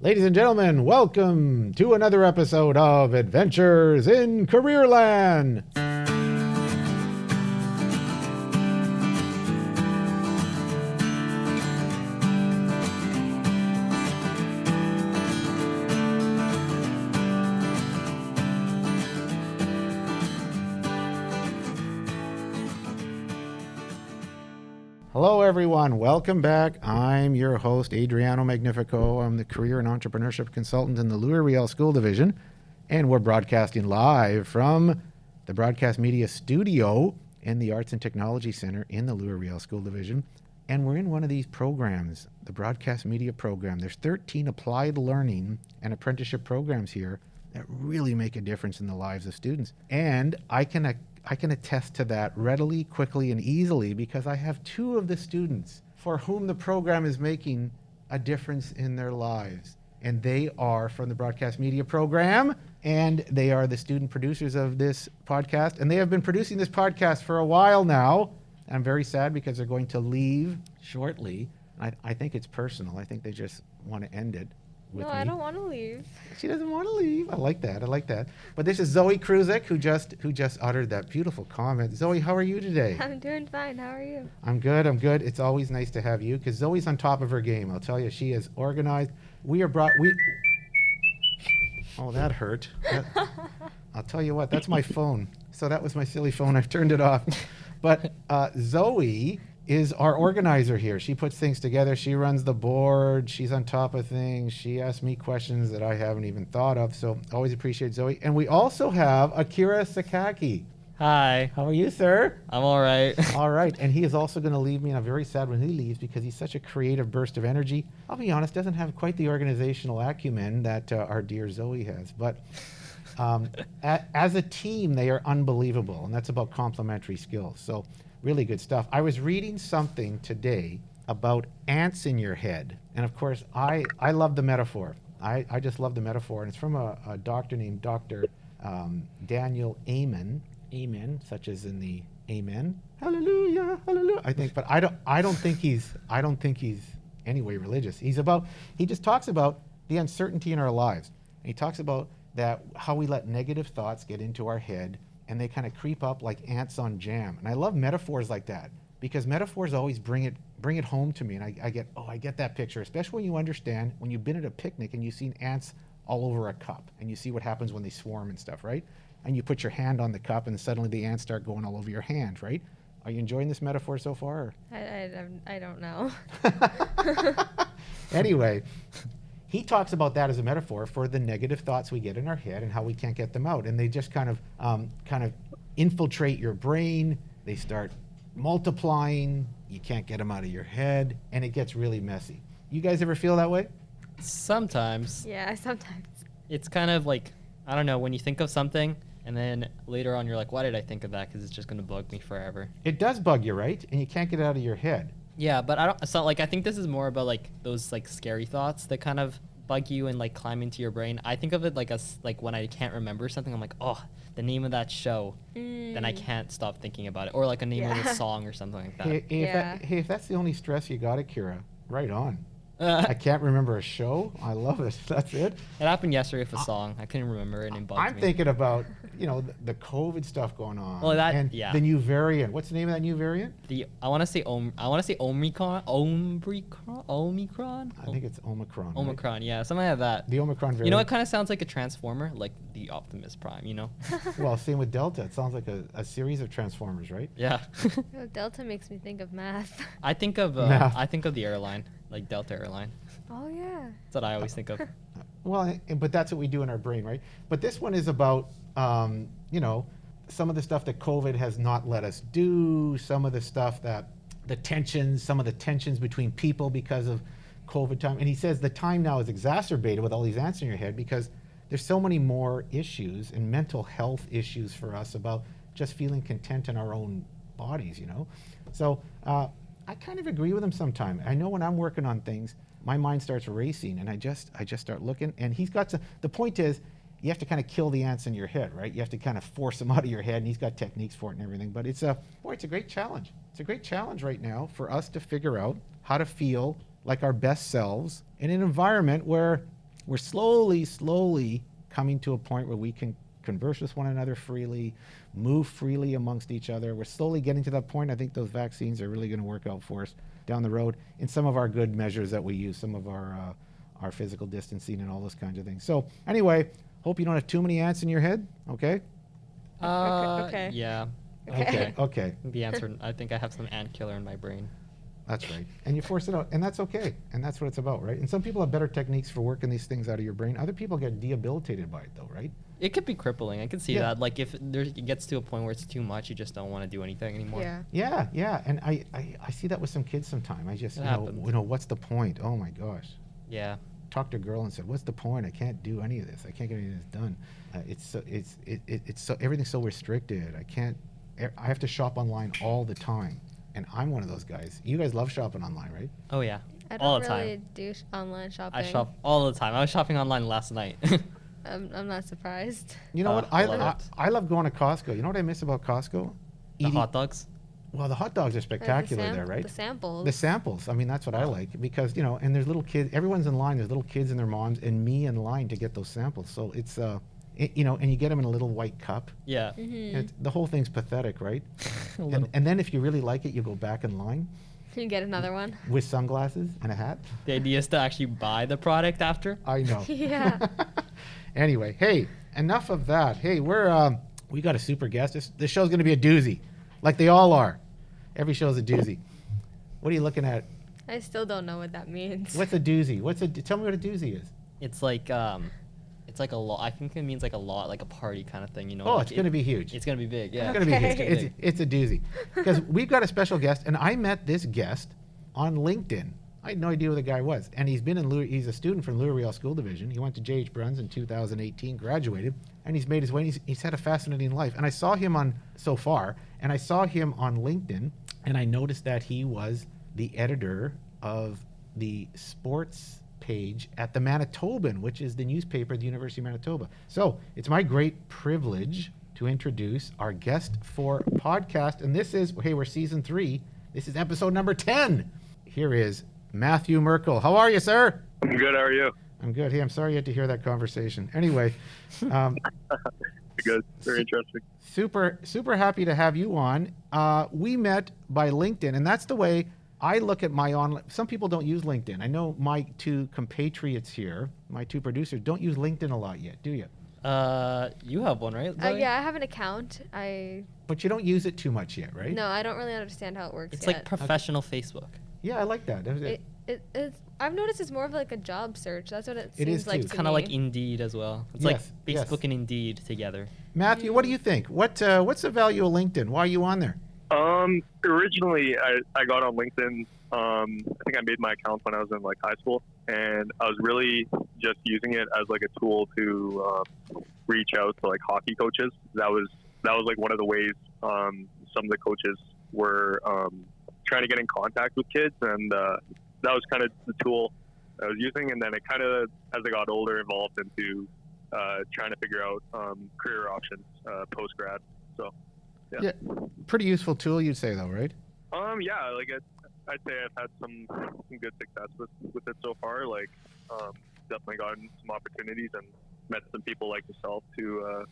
Ladies and gentlemen, welcome to another episode of Adventures in Careerland. Hello everyone, welcome back. I'm your host, Adriano Magnifico. I'm the Career and Entrepreneurship Consultant in the Louis Riel School Division, and we're broadcasting live from the Broadcast Media Studio in the Arts and Technology Center in the Louis Riel School Division. And we're in one of these programs, the Broadcast Media Program. There's 13 applied learning and apprenticeship programs here that really make a difference in the lives of students. And I can attest to that readily, quickly, and easily because I have two of the students for whom the program is making a difference in their lives. And they are from the Broadcast Media Program, and they are the student producers of this podcast. And they have been producing this podcast for a while now. I'm very sad because they're going to leave shortly. I think it's personal. I think they just want to end it. No, I don't want to leave. She doesn't want to leave. I like that. But this is Zoe Kruzek who just uttered that beautiful comment. Zoe, how are you today? I'm doing fine. How are you? I'm good. It's always nice to have you because Zoe's on top of her game. I'll tell you, she is organized. Oh, that hurt. I'll tell you what, that's my phone. So that was my silly phone. I've turned it off. But Zoe is our organizer here. She puts things together. She runs the board. She's on top of things. She asks me questions that I haven't even thought of. So always appreciate Zoe. And we also have Akira Sakaki. Hi. How are you, sir? I'm all right. All right. And he is also going to leave me, and I'm very sad when he leaves because he's such a creative burst of energy. I'll be honest, doesn't have quite the organizational acumen that our dear Zoe has. But as a team, they are unbelievable. And that's about complementary skills. So really good stuff. I was reading something today about ants in your head. And of course, I love the metaphor. I just love the metaphor. And it's from a doctor named Dr. Daniel Amen. Amen, such as in the Amen. Hallelujah, hallelujah. I think, but I don't think he's anyway religious. He just talks about the uncertainty in our lives. And he talks about that how we let negative thoughts get into our head and they kind of creep up like ants on jam. And I love metaphors like that because metaphors always bring it home to me. And I get that picture, especially when you understand, when you've been at a picnic and you've seen ants all over a cup and you see what happens when they swarm and stuff, right? And you put your hand on the cup and suddenly the ants start going all over your hand, right? Are you enjoying this metaphor so far? I don't know. Anyway, he talks about that as a metaphor for the negative thoughts we get in our head and how we can't get them out. And they just kind of infiltrate your brain. They start multiplying. You can't get them out of your head. And it gets really messy. You guys ever feel that way? Sometimes. Yeah, sometimes. It's kind of like, I don't know, when you think of something and then later on you're like, why did I think of that? Because it's just going to bug me forever. It does bug you, right? And you can't get it out of your head. Yeah, but it's not like, I think this is more about like those like scary thoughts that kind of bug you and like climb into your brain. I think of it like like when I can't remember something, I'm like, oh, the name of that show. Then I can't stop thinking about it. Or like a name of a song or something like that. Hey, if that's the only stress you got, Akira, right on. I can't remember a show. I love it. That's it. It happened yesterday with a song. I couldn't remember it and it bugged me. I'm thinking about, the COVID stuff going on. Well, the new variant. What's the name of that new variant? I want to say Omicron. I think it's Omicron. Omicron, right? Yeah, something like that. The Omicron variant. You know, it kind of sounds like a transformer, like the Optimus Prime. You know. Well, same with Delta. It sounds like a series of transformers, right? Yeah. Delta makes me think of math. I think of the airline, like Delta Airline. Oh yeah. That's what I always think of. Well, but that's what we do in our brain, right? But this one is about, some of the stuff that COVID has not let us do, some of the stuff that some of the tensions between people because of COVID time. And he says the time now is exacerbated with all these ants in your head because there's so many more issues and mental health issues for us about just feeling content in our own bodies, So I kind of agree with him sometimes. I know when I'm working on things, my mind starts racing and I just start looking. And the point is, you have to kind of kill the ants in your head, right? You have to kind of force them out of your head, and he's got techniques for it and everything. But it's a great challenge. It's a great challenge right now for us to figure out how to feel like our best selves in an environment where we're slowly coming to a point where we can converse with one another freely, move freely amongst each other. We're slowly getting to that point. I think those vaccines are really going to work out for us down the road in some of our good measures that we use, some of our physical distancing and all those kinds of things. So anyway, hope you don't have too many ants in your head. Okay. Okay. Yeah. Okay. The answer, I think I have some ant killer in my brain. That's right. And you force it out, and that's okay. And that's what it's about, right? And some people have better techniques for working these things out of your brain. Other people get debilitated by it, though, right? It could be crippling. I can see Yeah. that. Like if it gets to a point where it's too much, you just don't want to do anything anymore. Yeah. Yeah. And I see that with some kids sometime. I just, It you happens. know, what's the point? Oh my gosh. Yeah. Talked to a girl and said, "What's the point? I can't do any of this. I can't get any of this done. It's so everything's so restricted. I have to shop online all the time." And I'm one of those guys. You guys love shopping online, right? Oh yeah. I all don't the really time. do online shopping. I shop all the time. I was shopping online last night. I'm not surprised. You know what? I love it. I love going to Costco. You know what I miss about Costco? The hot dogs. Well, the hot dogs are spectacular there, right? The samples. The samples. I mean, that's what I like because, you know, and there's little kids. Everyone's in line. There's little kids and their moms and me in line to get those samples. So it's, you know, and you get them in a little white cup. Yeah. And the whole thing's pathetic, right? A little. And then if you really like it, you go back in line You get another one. with sunglasses and a hat. The idea is to actually buy the product after. I know. Yeah. Anyway, hey, enough of that. Hey, we got a super guest. This show's going to be a doozy, like they all are. Every show's a doozy. What are you looking at? I still don't know what that means. What's a doozy? Tell me what a doozy is. It's like a lot. I think it means like a lot, like a party kind of thing. You know. Oh, like it's going to be huge. It's gonna be big. Yeah. It's going to be huge. Okay. It's a doozy. Because we've got a special guest, and I met this guest on LinkedIn. I had no idea who the guy was. And he's a student from Louis Riel School Division. He went to J.H. Bruns in 2018, graduated, and he's made his way. He's had a fascinating life. And I saw him on LinkedIn, and I noticed that he was the editor of the sports page at the Manitoban, which is the newspaper at the University of Manitoba. So it's my great privilege to introduce our guest for podcast. And we're season 3. This is episode number 10. Here is Matthew Merkel. How are you, sir? I'm good. How are you? I'm good. Hey, I'm sorry you had to hear that conversation. Anyway, Good. Very interesting. super happy to have you on. We met by LinkedIn, and that's the way I look at my online. Some people don't use LinkedIn. I know my 2 compatriots here, my 2 producers, don't use LinkedIn a lot yet, do you? You have one, right? Zoe? Yeah, I have an account. But you don't use it too much yet, right? No, I don't really understand how it works It's yet. like professional Facebook. Yeah, I like that. I've noticed it's more of like a job search. That's what it It seems is like too. to Kind of like me. Indeed as well. It's Yes, like yes. Facebook and Indeed together. Matthew, what do you think? What's the value of LinkedIn? Why are you on there? Originally, I got on LinkedIn. I think I made my account when I was in like high school, and I was really just using it as like a tool to reach out to like hockey coaches. That was like one of the ways some of the coaches were trying to get in contact with kids, and that was kind of the tool I was using. And then it kind of, as I got older, evolved into trying to figure out career options post grad. So Yeah, pretty useful tool, you'd say, though, right? yeah, like I'd say I've had some good success with it so far. Like, definitely gotten some opportunities and met some people like yourself to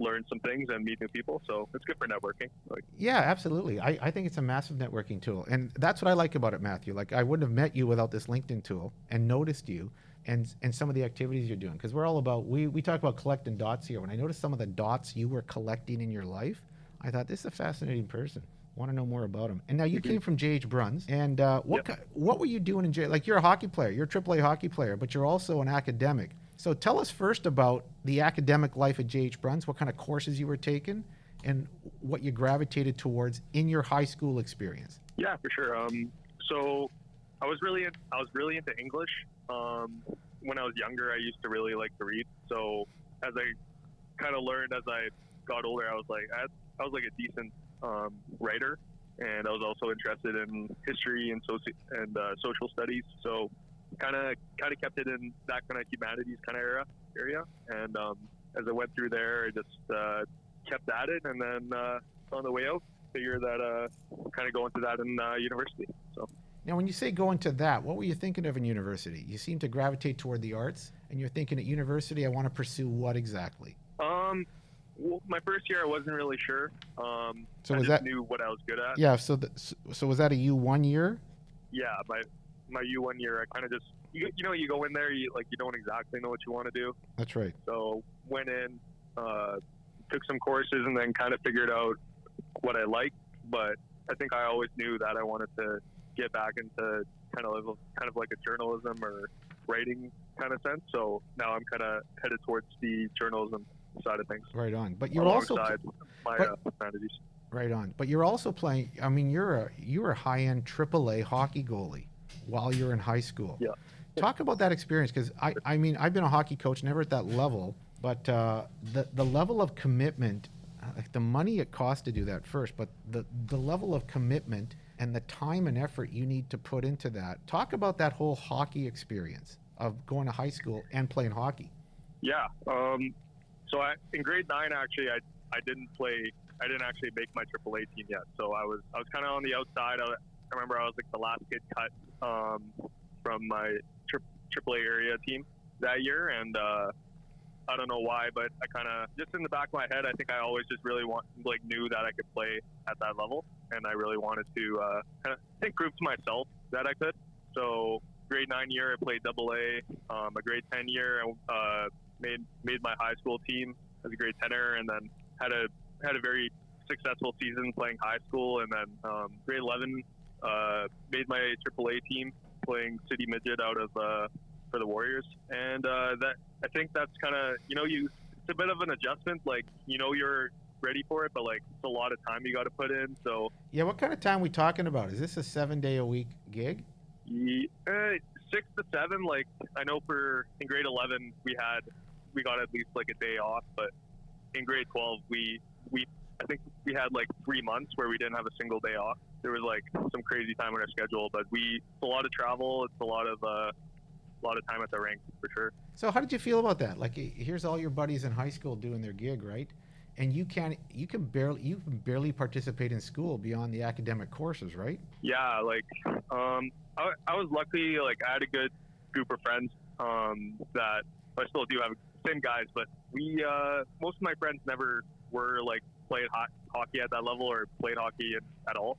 learn some things and meet new people. So it's good for networking. Like, Yeah, absolutely. I think it's a massive networking tool. And that's what I like about it, Matthew. Like, I wouldn't have met you without this LinkedIn tool and noticed you and some of the activities you're doing. Because we're all about, we talk about collecting dots here. When I noticed some of the dots you were collecting in your life, I thought, this is a fascinating person. Want to know more about him. And now you came from J.H. Bruns. And what were you doing in J? Like, you're a hockey player. You're a AAA hockey player, but you're also an academic. So tell us first about the academic life at J.H. Bruns, what kind of courses you were taking, and what you gravitated towards in your high school experience. yeah, for sure. So I was really into English. When I was younger, I used to really like to read. So as I kind of learned as I got older, I was like a decent writer, and I was also interested in history and social studies. So kind of kept it in that kind of humanities kind of area. And as I went through there, I just kept at it, and then on the way out, figured that kind of go into that in university. So Now, when you say go into that, what were you thinking of in university? You seem to gravitate toward the arts, and you're thinking at university, I want to pursue what exactly? Well, my first year I wasn't really sure. So I was just that- knew what I was good at. Yeah, so was that a U1 year? Yeah, my U1 year, I kind of just you go in there, you don't exactly know what you want to do. That's right. So went in, took some courses, and then kind of figured out what I liked. But I think I always knew that I wanted to get back into kind of like a journalism or writing kind of sense. So now I'm kind of headed towards the journalism side of things. Right on. But you're also alongside my but- humanities. right on. But you're also playing. I mean, you're a high-end AAA hockey goalie while you're in high school. Yeah. Talk about that experience, because I mean, I've been a hockey coach, never at that level, but the level of commitment, like the money it costs to do that first, but the level of commitment and the time and effort you need to put into that. Talk about that whole hockey experience of going to high school and playing hockey. Yeah. So in grade 9, actually, I didn't actually make my AAA team yet. So I was kind of on the outside. I remember I was like the last kid cut from my AAA area team that year, and I don't know why, but I kind of just in the back of my head, I think I always just really knew that I could play at that level, and I really wanted to kind of prove to myself that I could. So grade 9 year, I played AA. A grade 10 year, I made my high school team as a grade 10er, and then had a very successful season playing high school, and then grade 11 made my AAA team playing city midget out of for the Warriors, and that I think that's kind of it's a bit of an adjustment. Like you're ready for it, but like it's a lot of time you got to put in. So Yeah, what kind of time we talking about? Is this a 7-day-a-week gig? 6 to 7. Like I know in grade 11 we got at least like a day off, but in grade 12 I think we had like 3 months where we didn't have a single day off. There was like some crazy time on our schedule, but it's a lot of travel. It's a lot of time at the rink for sure. So how did you feel about that? Like, here's all your buddies in high school doing their gig, right? And you can barely participate in school beyond the academic courses, right? Yeah, like I was lucky. Like I had a good group of friends that I still do have, same guys, but we most of my friends never were like played hockey at that level or played hockey at all.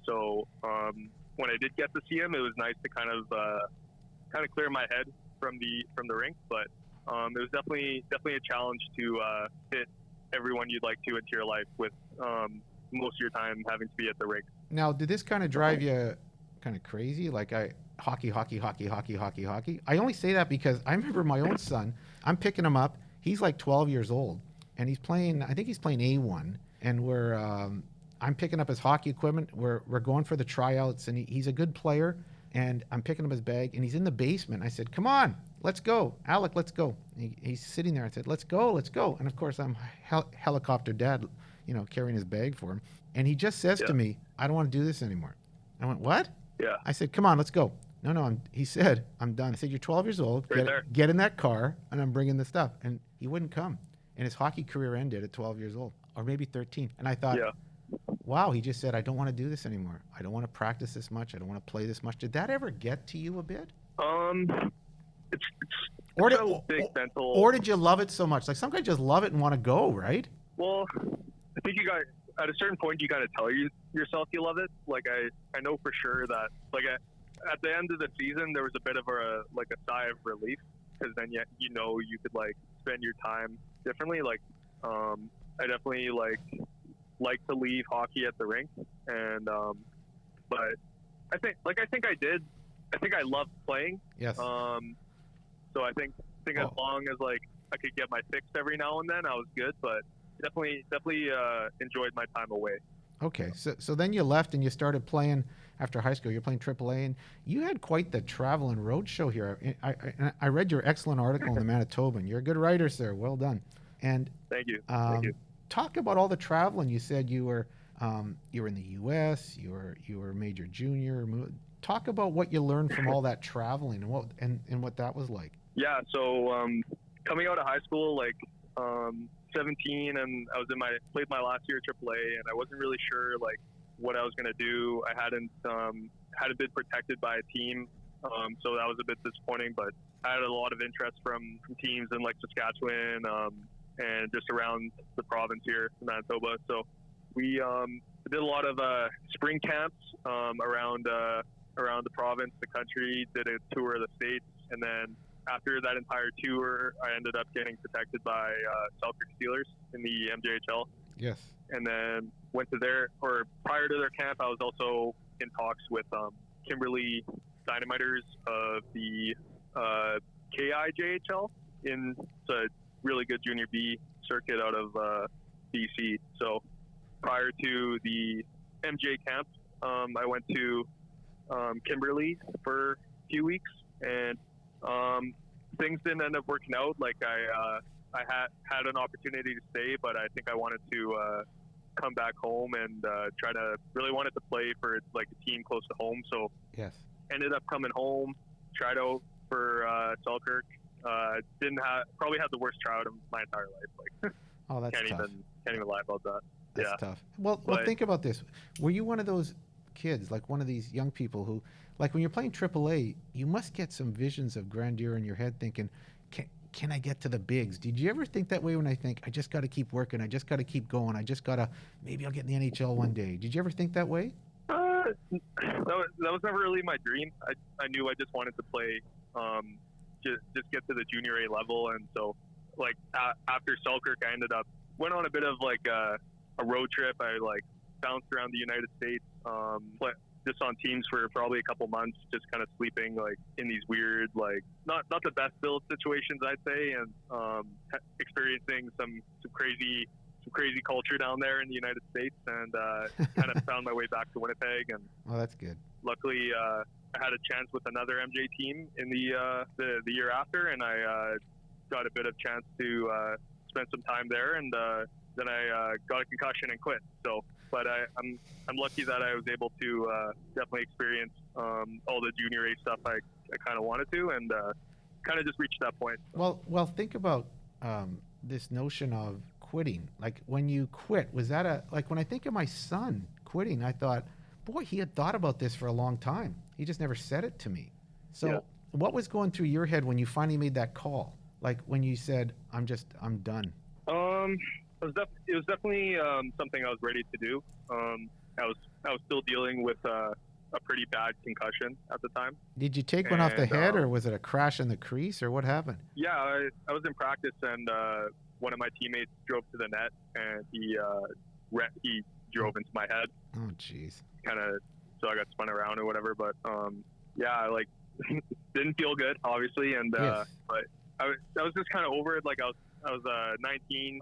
So when I did get to see him, it was nice to kind of clear my head from the rink. But it was definitely a challenge to fit everyone you'd like to into your life with most of your time having to be at the rink. Now, did this kind of drive you kind of crazy? Like hockey. I only say that because I remember my own son. I'm picking him up. He's like 12 years old, and I think he's playing A1, and I'm picking up his hockey equipment. We're going for the tryouts, and he's a good player. And I'm picking up his bag, and he's in the basement. I said, "Come on, let's go, Alec, let's go." He's sitting there. I said, "Let's go." And of course, I'm helicopter dad, carrying his bag for him. And he just says to me, "I don't want to do this anymore." I went, "What?" Yeah. I said, "Come on, let's go." No, he said, "I'm done." I said, "You're 12 years old. Get in that car, and I'm bringing the stuff." And he wouldn't come. And his hockey career ended at 12 years old, or maybe 13. And I thought, wow, he just said, "I don't want to do this anymore. I don't want to practice this much. I don't want to play this much." Did that ever get to you a bit? It's Or a big mental. Or did you love it so much? Like some guys just love it and want to go, right? Well, I think at a certain point you got to tell yourself you love it. Like I know for sure that like at the end of the season there was a bit of a sigh of relief, because then you could like spend your time differently. Like I definitely like to leave hockey at the rink, and but I think I did. I think I loved playing. Yes. So I think as long as like I could get my fix every now and then, I was good. But definitely enjoyed my time away. Okay, so then you left and you started playing after high school. You're playing AAA, and you had quite the travel and road show here. I read your excellent article in the Manitoban. You're a good writer, sir. Well done. And thank you. Talk about all the traveling. You said you were in the U.S. You were major, junior. Talk about what you learned from all that traveling and what that was like. Yeah. So coming out of high school, 17, and I was played my last year at AAA, and I wasn't really sure what I was going to do. I hadn't been protected by a team, so that was a bit disappointing. But I had a lot of interest from teams in like Saskatchewan and just around the province here in Manitoba. So we did a lot of spring camps around the province, the country. Did a tour of the states, and then after that entire tour, I ended up getting protected by Selkirk Steelers in the MJHL. Yes. And then went to prior to their camp, I was also in talks with Kimberley Dynamiters of the KIJHL. It's a really good junior B circuit out of BC. So prior to the MJ camp, I went to Kimberley for a few weeks, and things didn't end up working out. Like I had an opportunity to stay, but I think I wanted to come back home and really wanted to play for like a team close to home. So Yes. ended up coming home, tried out for Selkirk. Probably had the worst tryout of my entire life. Like Oh, that's tough. can't even lie about that. That's Yeah. tough. Well, But- think about this. Were you one of those kids, like one of these young people who, like when you're playing AAA, you must get some visions of grandeur in your head thinking, can I get to the bigs? Did you ever think that way when I think, I just got to keep working, I just got to keep going, maybe I'll get in the NHL one day? Did you ever think that way? That was never really my dream. I knew I just wanted to play, just get to the junior A level. And so, like, after Selkirk, I went on a bit of like a road trip. I like bounced around the United States, just on teams for probably a couple months, just kind of sleeping like in these weird, like not the best build situations, I'd say, and experiencing some crazy culture down there in the United States, and kind of found my way back to Winnipeg. And Oh, that's good. luckily, I had a chance with another MJ team in the year after, and I got a bit of chance to spend some time there, and then I got a concussion and quit. So, but I'm lucky that I was able to definitely experience all the junior A stuff I kind of wanted to, and kind of just reached that point. Well, think about this notion of quitting. Like when you quit, was that like when I think of my son quitting, I thought, boy, he had thought about this for a long time. He just never said it to me. So Yeah. what was going through your head when you finally made that call? Like when you said, I'm done. It was definitely something I was ready to do. I was still dealing with a pretty bad concussion at the time. Did you take one off the And, head, or was it a crash in the crease, or what happened? Yeah, I was in practice, and one of my teammates drove to the net, and he drove into my head. Oh, jeez. So I got spun around or whatever. But yeah, I like didn't feel good, obviously, and Yes. but I was just kind of over it. Like I was 19,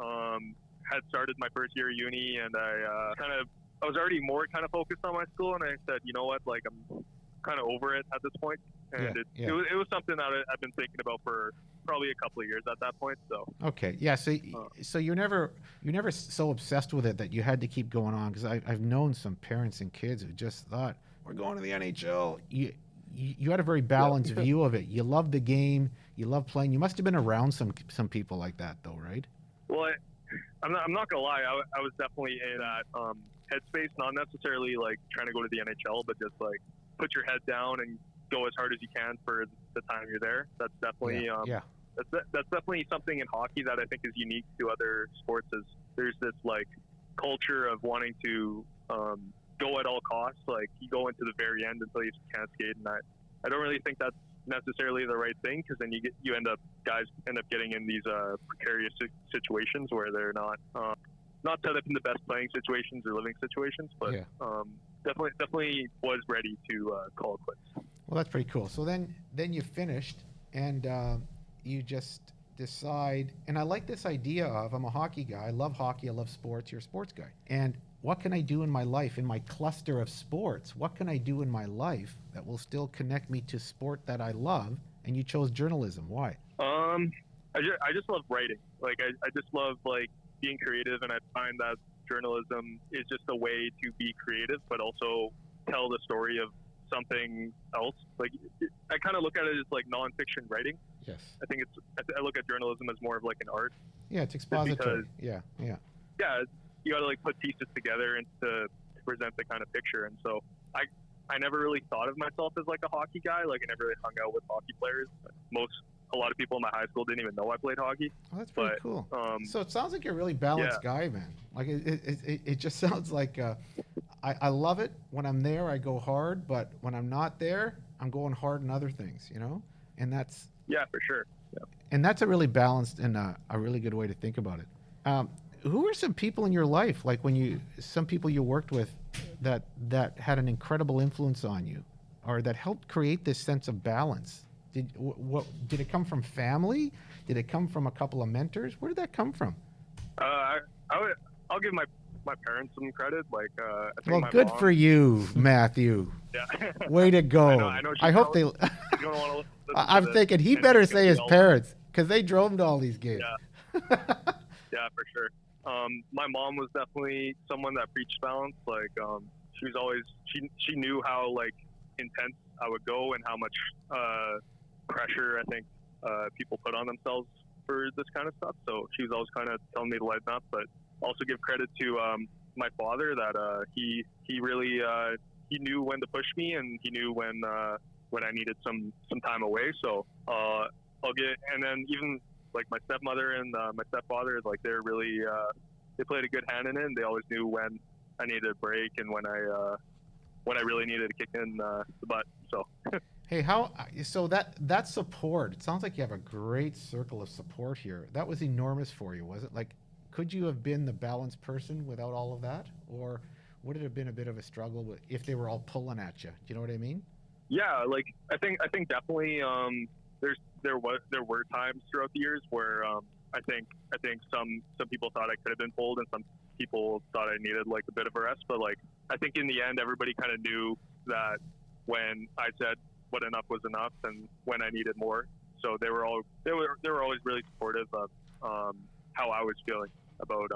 had started my first year of uni, and I was already more kind of focused on my school, and I said, you know what, like I'm kind of over it at this point. And Yeah. it was something that I've been thinking about for probably a couple of years at that point. So Okay. Yeah. So you're never so obsessed with it that you had to keep going on. Because I've known some parents and kids who just thought, we're going to the NHL. You had a very balanced view of it. You loved the game. You loved playing. You must have been around some people like that, though, right? well, I'm not gonna lie, I was definitely in that headspace, not necessarily like trying to go to the NHL, but just like put your head down and go as hard as you can for the time you're there. That's definitely Yeah. That's definitely something in hockey that I think is unique to other sports. Is there's this like culture of wanting to go at all costs. Like you go into the very end until you can't skate, and I don't really think that's necessarily the right thing, because then guys end up getting in these precarious situations where they're not set up in the best playing situations or living situations. But Yeah. definitely was ready to call it quits. Well, that's pretty cool. So then you finished, and you just decide. And I like this idea of, I'm a hockey guy. I love hockey. I love sports. You're a sports guy. And what can I do in my life, in my cluster of sports? What can I do in my life that will still connect me to sport that I love? And you chose journalism. Why? I just love writing. Like I just love like being creative, and I find that journalism is just a way to be creative, but also tell the story of something else. Like I kind of look at it as like nonfiction writing. Yes. I look at journalism as more of like an art. Yeah, it's expository. because- Yeah. Yeah, you got to like put pieces together into present the kind of picture. And so I never really thought of myself as like a hockey guy. Like I never really hung out with hockey players. A lot of people in my high school didn't even know I played hockey. Oh, that's pretty But, cool. um, So it sounds like you're a really balanced guy, man. Like it just sounds like I love it. When I'm there, I go hard, but when I'm not there, I'm going hard in other things, you know? And that's yeah, for sure. Yeah. and that's a really balanced and a really good way to think about it. Who are some people in your life, like some people you worked with that had an incredible influence on you, or that helped create this sense of balance? Did it come from family? Did it come from a couple of mentors? Where did that come from? I'll give my parents some credit. Like I think Well, my good mom, for you, Matthew. Yeah. Way to go. I know I hope they. you don't want to listen to I'm this, thinking he and better he's gonna say be his all- parents, because they drove him to all these games. Yeah. Yeah, for sure. My mom was definitely someone that preached balance. Like, she was always she knew how like intense I would go and how much pressure I think people put on themselves for this kind of stuff. So she was always kind of telling me to lighten up. But also give credit to my father that he really he knew when to push me, and he knew when I needed some time away. So and then even like my stepmother and my stepfather, like they're really they played a good hand in it, and they always knew when I needed a break and when I really needed to kick in the butt. So Hey, so that support, it sounds like you have a great circle of support here. That was enormous for you, was it? Like, could you have been the balanced person without all of that? Or would it have been a bit of a struggle if they were all pulling at you? Do you know what I mean? yeah, like I think definitely there were times throughout the years where I think some people thought I could have been pulled, and some people thought I needed like a bit of a rest. But like I think in the end, everybody kind of knew that when I said what enough was enough, and when I needed more. So they were always really supportive of how I was feeling about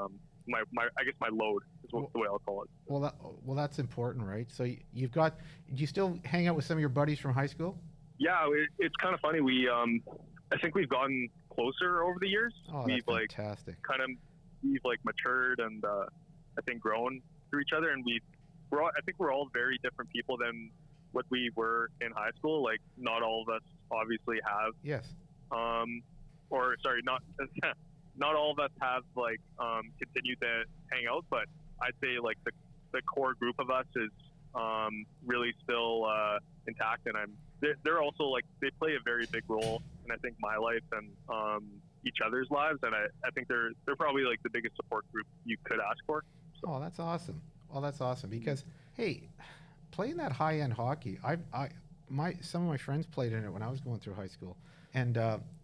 my I guess my load is the way I'll call it. Well, that's important, right? So do you still hang out with some of your buddies from high school? Yeah, it's kind of funny. I think we've gotten closer over the years. Oh, We've that's fantastic. we've matured and I think grown through each other, and I think we're all very different people than what we were in high school. Like not all of us obviously have Yes. or sorry, not not all of us have like continued to hang out, but I'd say like the core group of us is really still intact, and they're also like they play a very big role in I think my life and each other's lives, and I think they're probably like the biggest support group you could ask for. Oh, that's awesome. Well, that's awesome because, hey, playing that high-end hockey, some of my friends played in it when I was going through high school, and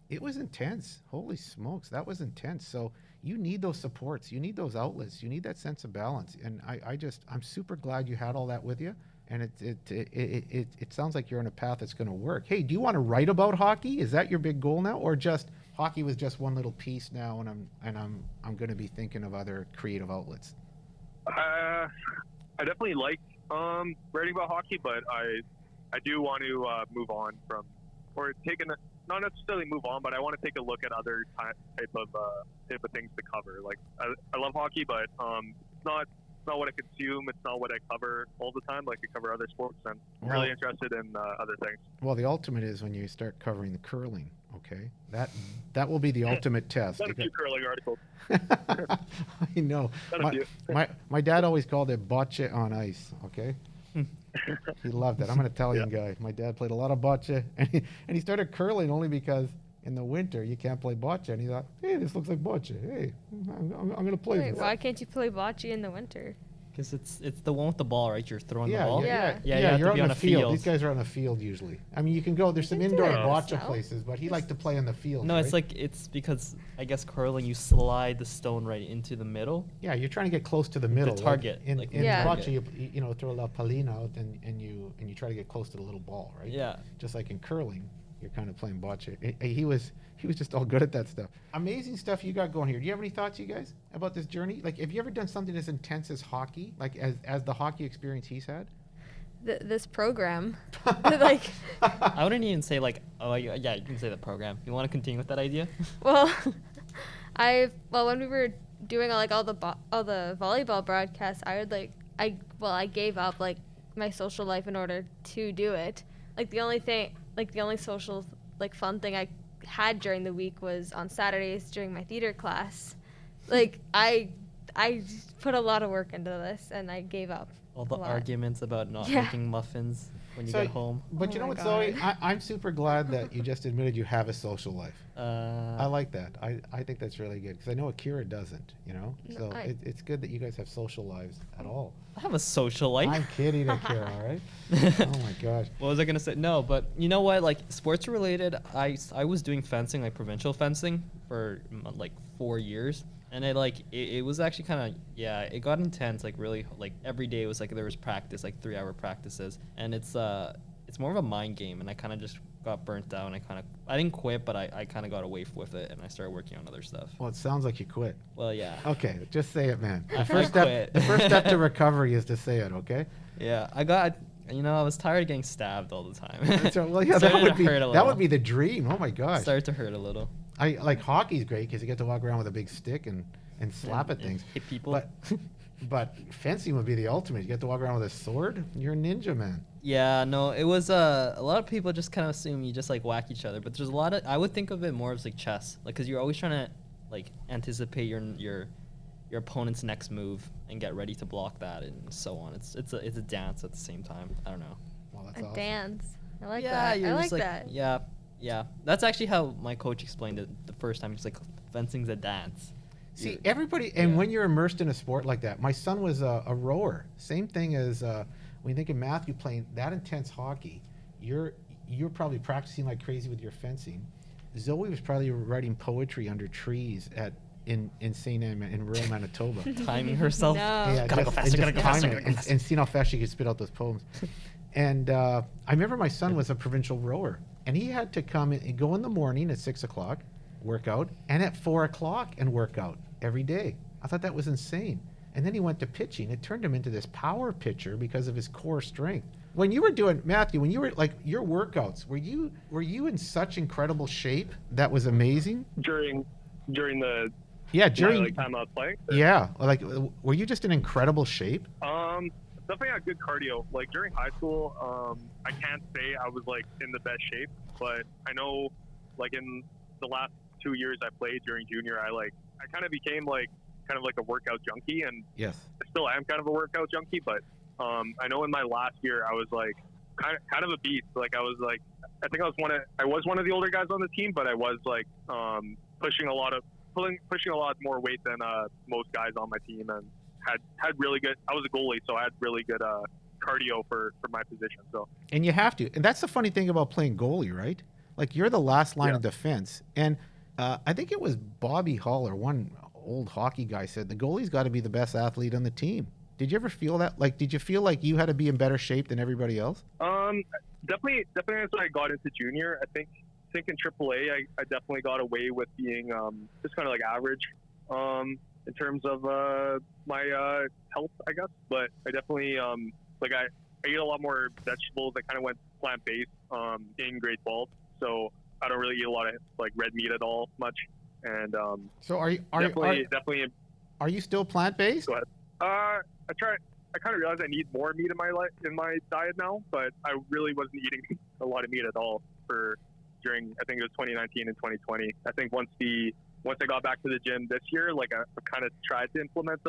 it was intense. Holy smokes, that was intense. So you need those supports, you need those outlets, you need that sense of balance. And I'm super glad you had all that with you. And it sounds like you're on a path that's going to work. Hey, do you want to write about hockey? Is that your big goal now, or just hockey was just one little piece now, and I'm going to be thinking of other creative outlets? I definitely like writing about hockey, but I do want to move on from, or not necessarily move on, but I want to take a look at other type of things to cover. Like I love hockey, but it's not what I consume. It's not what I cover all the time. Like I cover other sports, and I'm really interested in other things. Well, the ultimate is when you start covering the curling. Okay, that will be the ultimate test. Done a few curling articles. I know. My dad always called it bocce on ice. Okay. He loved it. I'm an Italian guy. My dad played a lot of bocce, and he started curling only because in the winter you can't play bocce, and he thought, hey, this looks like bocce. Hey, I'm going to play Wait, this. why can't you play bocce in the winter? Because it's the one with the ball, right? You're throwing the ball. Yeah. you have you're to be on on the a field. field. These guys are on the field usually. I mean, you can go. There's some can do indoor it in the bocce snow. places, but he liked to play on the field. No, right? it's because I guess curling you slide the stone right into the middle. Yeah, you're trying to get close to the middle. right? target, In like in Yeah. bocce, you throw a la palina out, and you try to get close to the little ball, right? Yeah. Just like in curling, you're kind of playing bocce. He was just all good at that stuff. Amazing stuff you got going here. Do you have any thoughts, you guys, about this journey? Like, have you ever done something as intense as hockey, like as the hockey experience he's had? This program, like, I wouldn't even say like, oh yeah, you can say the program. You want to continue with that idea? well, when we were doing all the volleyball broadcasts, I would like I gave up like my social life in order to do it. Like the only social like fun thing I had during the week was on Saturdays during my theater class. Like I put a lot of work into this and I gave up. All the a lot. arguments about not Yeah. making muffins when you So- get home. But Oh you know my what, God. Zoe? I'm super glad that you just admitted you have a social life. I like that. I think that's really good because I know Akira doesn't, you know? No, So I- it's good that you guys have social lives at all. I have a social life. I'm kidding, Akira, all right? Oh my gosh. What was I gonna say? No, but you know what? Like sports related, I was doing fencing, like provincial fencing, for like 4 years, and it was actually kind of it got intense. Like really, like every day was like there was practice, like 3-hour practices, and it's more of a mind game, and I kind of just got burnt out. And I didn't quit, but I kind of got away with it, and I started working on other stuff. Well, it sounds like you quit. Well, yeah. Okay, just say it, man. I quit. The first step to recovery is to say it, okay? Yeah, I was tired of getting stabbed all the time. So, well, yeah, that Started would to be hurt a that little. would be the dream. Oh my gosh. Started to hurt a little. I like hockey's great because you get to walk around with a big stick and slap at And things. hit people. But fencing would be the ultimate. You get to walk around with a sword. You're a ninja, man. Yeah, no, it was a lot of people just kind of assume you just like whack each other, but there's a lot of I would think of it more as like chess, like because you're always trying to like anticipate your opponent's next move and get ready to block that and so on. It's a dance at the same time. I don't know. Well, that's A awesome. dance. I like yeah, that. you're I just like that. Yeah. That's actually how my coach explained it the first time. He's like, fencing's a dance. See, You- everybody, and yeah. when you're immersed in a sport like that, my son was a rower. Same thing as when you think of Matthew playing that intense hockey, you're probably practicing like crazy with your fencing. Zoe was probably writing poetry under trees in rural Manitoba. timing herself. No. Yeah, Gotta go faster, gotta go time faster, it gotta go and, faster. and seeing how fast she could spit out those poems. And I remember my son was a provincial rower, and he had to come and go in the morning at 6 o'clock, work out, and at 4 o'clock and work out every day. I thought that was insane. And then he went to pitching. It turned him into this power pitcher because of his core strength. When you were doing, Matthew, when you were like your workouts, were you in such incredible shape that was amazing? during the Yeah, my, during like, time I was playing. yeah, like were you just in incredible shape? Definitely had good cardio. Like during high school, I can't say I was like in the best shape, but I know like in the last 2 years I played during junior, I kind of became like a workout junkie, and Yes. I still am kind of a workout junkie. But I know in my last year I was like kind of a beast. Like I was like I think I was one of the older guys on the team, but I was like pushing a lot more weight than most guys on my team, and had really good. I was a goalie, so I had really good cardio for my position. So And you have to. And that's the funny thing about playing goalie, right? Like you're the last line Yeah. of defense. And I think it was Bobby Hull or one old hockey guy said the goalie's got to be the best athlete on the team. Did you ever feel that? Like, did you feel like you had to be in better shape than everybody else? definitely as I got into junior, I think in AAA, I definitely got away with being just kind of like average in terms of my health, I guess. But I definitely like I eat a lot more vegetables. I kind of went plant-based in grade 12, so I don't really eat a lot of like red meat at all much. And So are definitely. are you still plant-based? Go ahead. I kind of realized I need more meat in my diet now, but I really wasn't eating a lot of meat at all during I think it was 2019 and 2020. I think once I got back to the gym this year, like I kind of tried to implement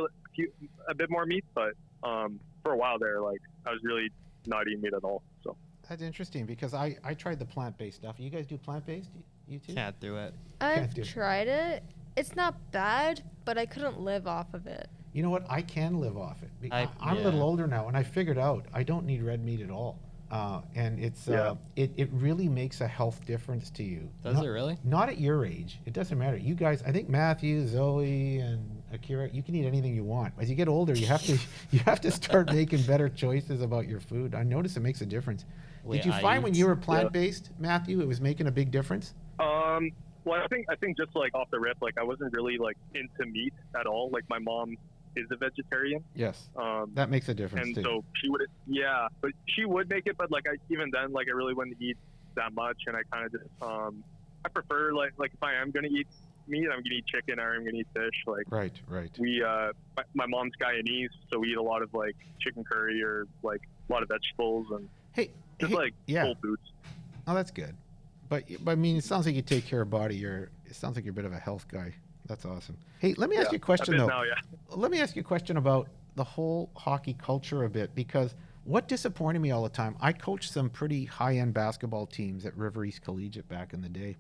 a bit more meat, but for a while there, like I was really not eating meat at all. So That's interesting because I tried the plant-based stuff. You guys do plant-based? You too? Can't do it. I've do it. tried it. It's not bad, but I couldn't live off of it. You know what? I can live off it. I'm a yeah. little older now, and I figured out I don't need red meat at all. And it's Yeah. it really makes a health difference to you. Does it really? Not at your age. It doesn't matter. You guys, I think Matthew, Zoe, and Akira, you can eat anything you want. As you get older, you have to start making better choices about your food. I notice it makes a difference. Way Did you I find when eat. you were plant-based, Matthew, it was making a big difference? well, I think just like off the rip, like I wasn't really like into meat at all. Like my mom is a vegetarian. Yes. Um, That makes a difference and too. so but she would make it, but like even then, like I really wouldn't eat that much, and I kind of just I prefer like if I am gonna eat meat, I'm gonna eat chicken or I'm gonna eat fish. Like Right. we, my mom's Guyanese, so we eat a lot of like chicken curry or like a lot of vegetables and Hey, just like yeah. whole foods. Oh, that's good. But I mean, it sounds like you take care of body. It sounds like you're a bit of a health guy. That's awesome. Hey, let me ask you a question though. Now, yeah. Let me ask you a question about the whole hockey culture a bit, because what disappointed me all the time, I coached some pretty high-end basketball teams at River East Collegiate back in the day.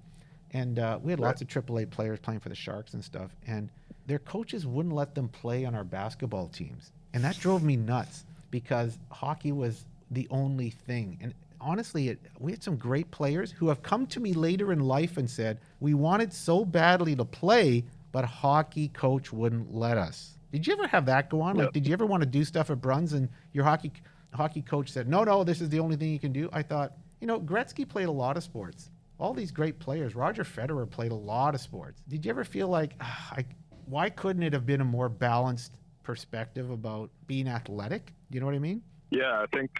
And we had lots of AAA players playing for the Sharks and stuff. And their coaches wouldn't let them play on our basketball teams. And that drove me nuts because hockey was the only thing. And honestly, we had some great players who have come to me later in life and said, we wanted so badly to play, but hockey coach wouldn't let us. Did you ever have that go on? Yep. Like, did you ever want to do stuff at Bruns and your hockey coach said, no, this is the only thing you can do? I thought, Gretzky played a lot of sports. All these great players. Roger Federer played a lot of sports. Did you ever feel like, why couldn't it have been a more balanced perspective about being athletic? Do you know what I mean? Yeah, I think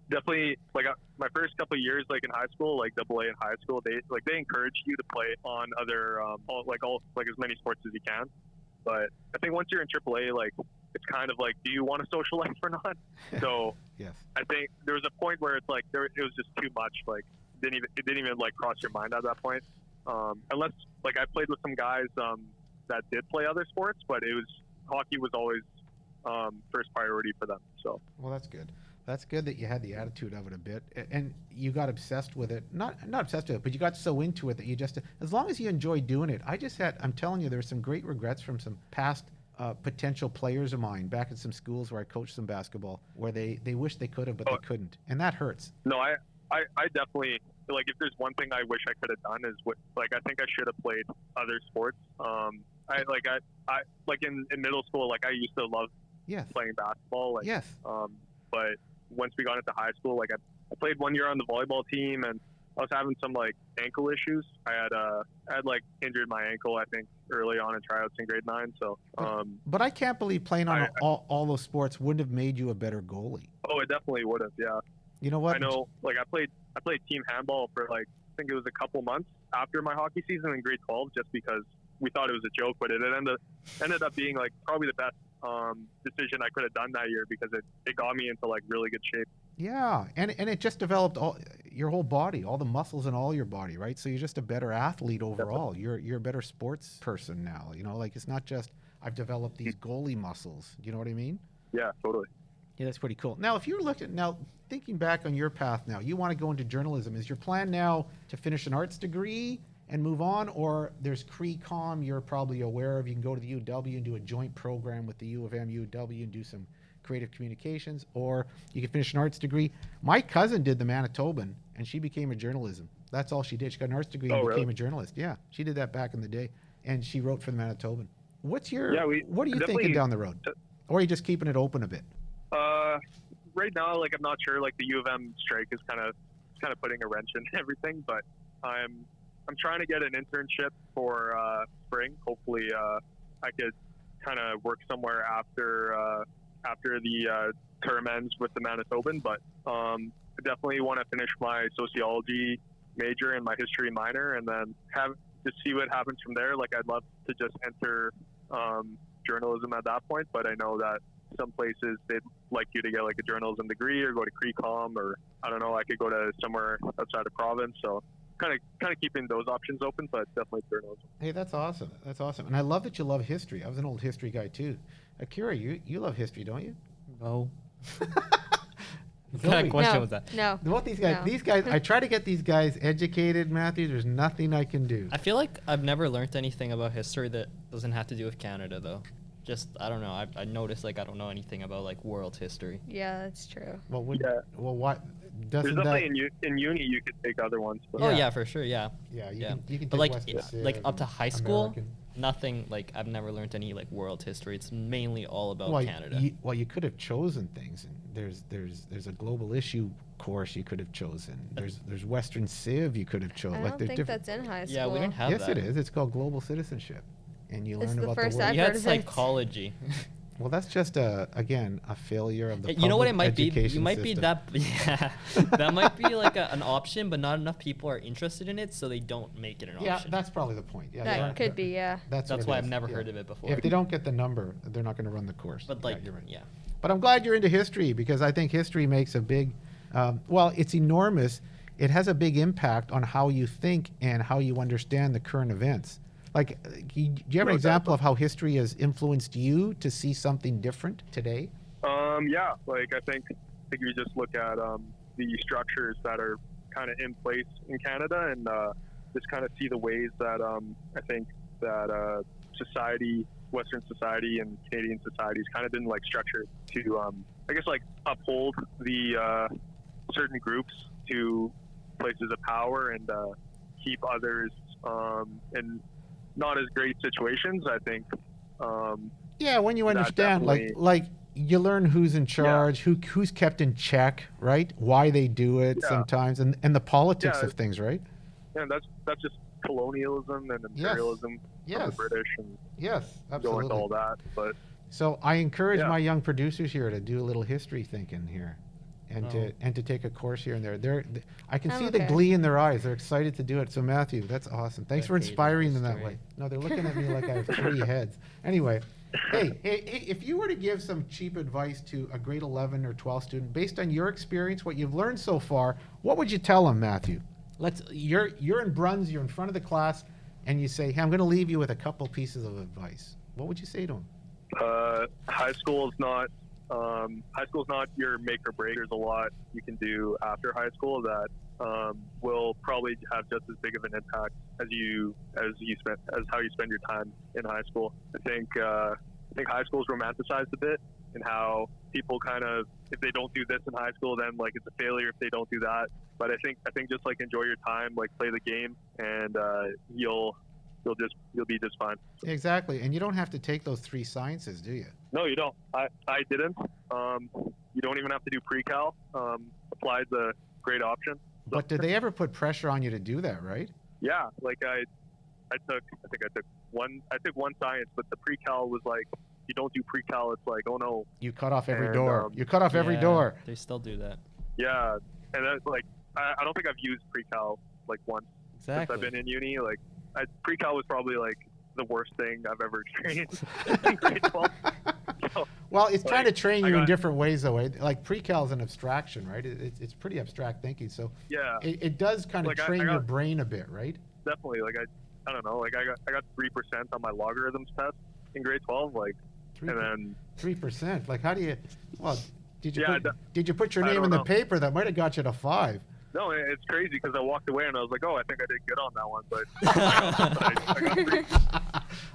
definitely like my first couple of years, like in high school, like AA in high school, they encourage you to play on other all as many sports as you can. But I think once you're in AAA, like it's kind of like, do you want a social life or not? So Yes. I think there was a point where it's like it was just too much. Like it didn't even like cross your mind at that point. Unless like I played with some guys that did play other sports, but hockey was always first priority for them. So Well, that's good. That's good that you had the attitude of it a bit, and you got obsessed with it. Not obsessed with it, but you got so into it that you just, as long as you enjoyed doing it. I'm telling you, there's some great regrets from some past potential players of mine back at some schools where I coached some basketball, where they wish they could have, but they couldn't, and that hurts. no, I definitely like if there's one thing I wish I could have done is I think I should have played other sports. I like in middle school, like I used to love Yes. playing basketball. Like, Yes. But once we got into high school, like I played 1 year on the volleyball team, and I was having some like ankle issues. I had like injured my ankle, I think, early on in tryouts in grade 9. So, But I can't believe playing on all those sports wouldn't have made you a better goalie. oh, it definitely would have. Yeah, You know what? I know. Like I played team handball for like I think it was a couple months after my hockey season in grade 12, just because we thought it was a joke, but it ended up being like probably the best decision I could have done that year because it got me into like really good shape. Yeah, and it just developed your whole body, all the muscles in all your body, right? So you're just a better athlete overall. You're a better sports person now. Like it's not just I've developed these goalie muscles. Do you know what I mean? Yeah, totally. Yeah, that's pretty cool. Now, if you're thinking back on your path now, you want to go into journalism. Is your plan now to finish an arts degree and move on, or there's CRECOM you're probably aware of? You can go to the UW and do a joint program with the U of M, UW, and do some creative communications, or you can finish an arts degree. My cousin did the Manitoban, and she became a journalism. That's all she did. She got an arts degree and became a journalist. Yeah, she did that back in the day, and she wrote for the Manitoban. What are you thinking down the road? Or are you just keeping it open a bit? Right now, like I'm not sure. Like the U of M strike is kind of putting a wrench in everything, but I'm trying to get an internship for spring. Hopefully, I could kind of work somewhere after the term ends with the Manitoban. But I definitely want to finish my sociology major and my history minor, and then see what happens from there. Like I'd love to just enter journalism at that point, but I know that some places they'd like you to get like a journalism degree or go to CRECOM, or I don't know, I could go to somewhere outside of province. So kind of keeping those options open, but definitely journalism. Hey, that's awesome. That's awesome. And I love that you love history. I was an old history guy too. Akira, you love history, don't you? No. What kind of question was that? No. What these guys, I try to get these guys educated, Matthew. There's nothing I can do. I feel like I've never learned anything about history that doesn't have to do with Canada, though. Just, I don't know. I noticed, like, I don't know anything about, like, world history. Yeah, that's true. Well, what doesn't There's that? definitely in uni you could take other ones. But Oh, yeah, for sure, yeah. Yeah, you Yeah. can take But, like, Western Civ like up to and high school, American. nothing, like, I've never learned any, like, world history. It's mainly all about Well, Canada. you could have chosen things. And there's a global issue course you could have chosen. There's Western Civ you could have chosen. I Like don't there's think different. that's in high school. Yeah, we didn't have Yes, that. it is. It's called global citizenship, and you It's learn the about first the world. I've We heard had of it. psychology. Well, that's just again a failure of the You know what it public might be? You education might be system. that. Yeah, that might be like an option, but not enough people are interested in it, so they don't make it an Yeah, option. that's probably the point. Yeah, That could be, yeah. That's what it why I've is, never yeah. heard of it before. If they don't get the number, they're not going to run the course. But like, you're right. yeah. But I'm glad you're into history because I think history makes a big, well, it's enormous. It has a big impact on how you think and how you understand the current events. Like, do you have an example of how history has influenced you to see something different today? Yeah, like I think you just look at the structures that are kind of in place in Canada and just kind of see the ways that I think that society, Western society and Canadian society has kind of been like structured to, I guess, like uphold the certain groups to places of power and keep others in not as great situations. I think. Yeah, when you that understand, definitely- like you learn who's in charge, who's kept in check, right? Why they do it Yeah. sometimes, and the politics Yeah. of things, right? Yeah, that's just colonialism and imperialism from Yes. the British and Yes, going absolutely. into all that. But So I encourage Yeah. my young producers here to do a little history thinking here, and Oh. to take a course here and there. I can I'm see the okay. glee in their eyes. They're excited to do it. So Matthew, that's awesome. Thanks for Decade of inspiring them that history. way. No, they're looking at me like I have 3 heads. Anyway, hey, if you were to give some cheap advice to a grade 11 or 12 student based on your experience, what you've learned so far, what would you tell them, Matthew? You're in Bruns, you're in front of the class, and you say, hey, I'm going to leave you with a couple pieces of advice. What would you say to them? high school is not your make or break. There's a lot you can do after high school that will probably have just as big of an impact as how you spend your time in high school. I think high school is romanticized a bit, and how people kind of, if they don't do this in high school, then like it's a failure if they don't do that. But I think just like enjoy your time, like play the game, and you'll be just fine. Exactly, and you don't have to take those 3 sciences, do you? No, you don't. I didn't. You don't even have to do pre-cal. Applied's a great option. But did they ever put pressure on you to do that, right? Yeah, like I took one science, but the pre-cal was like, if you don't do pre-cal, it's like, oh no. You cut off every And, door. You cut off every Yeah, door. They still do that. Yeah, and that's like, I don't think I've used pre-cal like once Exactly. since I've been in uni. Like, pre-cal was probably like the worst thing I've ever experienced in grade 12. So, Well, it's trying to like, train I you in got- different ways, though. Like pre-cal is an abstraction, right? It's pretty abstract thinking, so yeah, it does kind of Like, I train your got- brain a bit, right? definitely. Like I don't know. Like I got 3% on my logarithms test in grade 12. Like, and then 3%. Like, how do you? Well, did you Yeah, did you put your I name don't in the know. paper? That might have got you to 5. no, it's crazy because I walked away and I was like, oh, I think I did good on that one, but I got 3.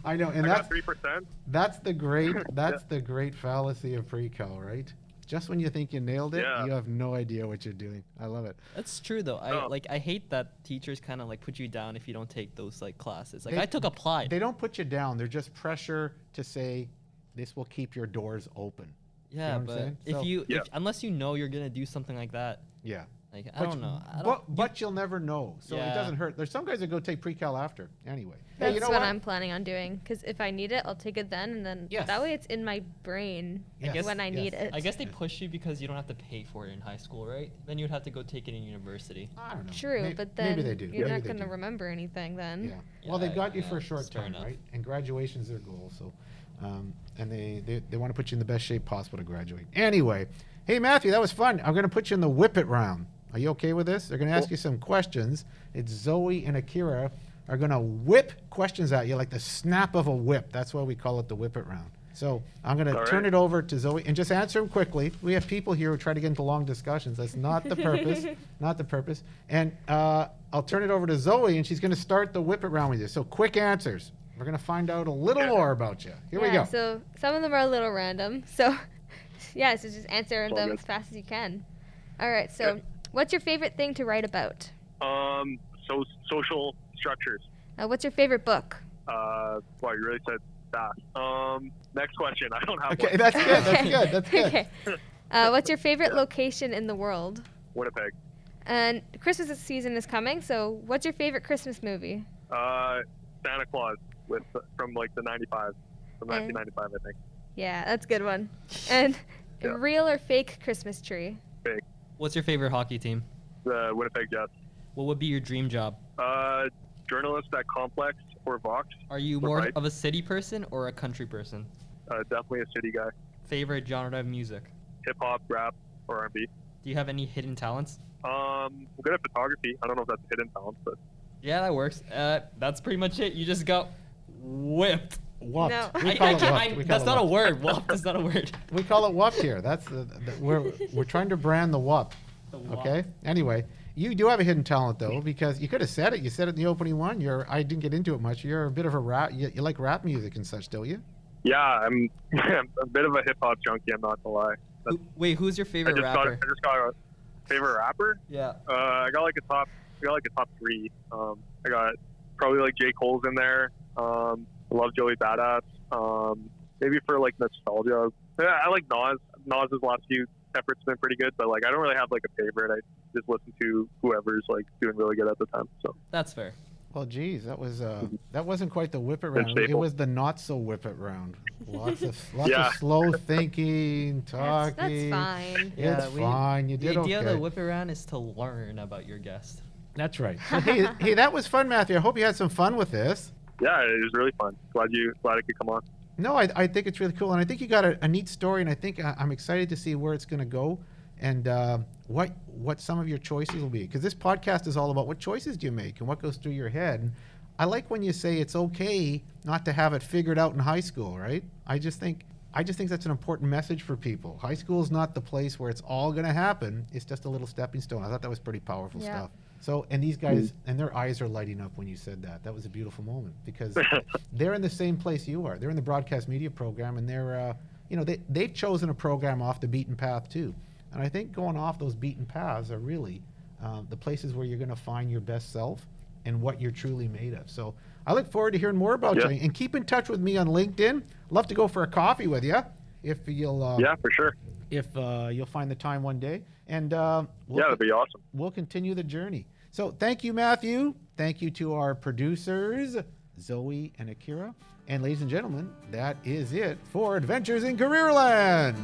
I know, and I that's got 3%. that's the great fallacy of pre-cal, right? Just when you think you nailed it, Yeah. you have no idea what you're doing. I love it. That's true though. Oh. I hate that teachers kind of like put you down if you don't take those like classes. Like They- I took applied. They don't put you down. They're just pressure to say this will keep your doors open. yeah, know what I'm but saying? if So- you Yeah. unless you know you're gonna do something like that, Yeah. like I don't know. But you'll never know, so it Yeah. doesn't hurt. There's some guys that go take pre-cal after. Anyway, That's hey, you know what what? I'm planning on doing. Because if I need it, I'll take it then, and then Yes. that way it's in my brain Yes, when I need yes. it. I guess they push you because you don't have to pay for it in high school, right? Then you'd have to go take it in university. I don't know. True, but then maybe they do. you're Maybe not they going to do. remember anything then. Yeah. Well, they Yeah, got you for a yeah, short that's fair time, enough. right? And graduation's their goal, so, and they want to put you in the best shape possible to graduate. Anyway, hey Matthew, that was fun. I'm going to put you in the whip it round. Are you okay with this? They're going to ask you some questions. It's Zoe and Akira are going to whip questions at you like the snap of a whip. That's why we call it the whip it round. So I'm going to All turn right. it over to Zoe and just answer them quickly. We have people here who try to get into long discussions. That's not the purpose. Not the purpose. And I'll turn it over to Zoe, and she's going to start the whip it round with you. So quick answers. We're going to find out a little more about you. Here we Yeah, go. So some of them are a little random. So yeah, so just answer It's all them good. as fast as you can. All right. So Okay. what's your favorite thing to write about? So social structures. What's your favorite book? Wow, you really said that. Next question. I don't have Okay, one. that's good. That's good. That's good. Okay. What's your favorite location in the world? Winnipeg. And Christmas season is coming, so what's your favorite Christmas movie? Santa Claus from like the 95, from 1995, I think. Yeah, that's a good one. And Yeah. real or fake Christmas tree? Big. What's your favorite hockey team? The Winnipeg Jets. What would be your dream job? Journalist at Complex or Vox. Are you Or more Vice. of a city person or a country person? Definitely a city guy. Favorite genre of music? Hip hop, rap, or R&B. Do you have any hidden talents? I'm good at photography. I don't know if that's a hidden talent, but Yeah, that works. That's pretty much it. You just got whipped. Whooped. No. We call it whooped. We call That's it not a whooped. word. Whooped is not a word. We call it whooped here. That's we're trying to brand the whoop. The whoop. Okay. Anyway, you do have a hidden talent though, because you could have said it. You said it in the opening one. I didn't get into it much. You're a bit of a rap. You like rap music and such, don't you? yeah, I'm a bit of a hip hop junkie. I'm not gonna lie. Wait, who's your I favorite just rapper? got a favorite rapper. Yeah. I got like a top 3. I got probably like J. Cole's in there. I love Joey Badass. Maybe for like nostalgia, I like Nas. Nas's last few efforts been pretty good, but like I don't really have like a favorite. I just listen to whoever's like doing really good at the time. So That's fair. Well, geez, that wasn't quite the whip it round. It staple. was the not so whip it round. Lots of Yeah. slow thinking, talking. That's fine. It's fine. You The did idea okay. of the whip around is to learn about your guest. That's right. So, hey, that was fun, Matthew. I hope you had some fun with this. yeah, it was really fun. Glad I could come on. No, I think it's really cool, and I think you got a neat story, and I think I'm excited to see where it's going to go, and what some of your choices will be. Because this podcast is all about what choices do you make and what goes through your head. And I like when you say it's okay not to have it figured out in high school, right? I just think that's an important message for people. High school is not the place where it's all going to happen. It's just a little stepping stone. I thought that was pretty powerful Yeah. stuff. So, and these guys, and their eyes are lighting up when you said that. That was a beautiful moment because they're in the same place you are. They're in the broadcast media program, and they're, they've chosen a program off the beaten path too. And I think going off those beaten paths are really the places where you're going to find your best self and what you're truly made of. So I look forward to hearing more about Yeah. you. And keep in touch with me on LinkedIn. Love to go for a coffee with you if you'll. Yeah, for sure. If you'll find the time one day, and Yeah, that'd be awesome. we'll continue the journey. So thank you, Matthew. Thank you to our producers, Zoe and Akira. And ladies and gentlemen, that is it for Adventures in Careerland.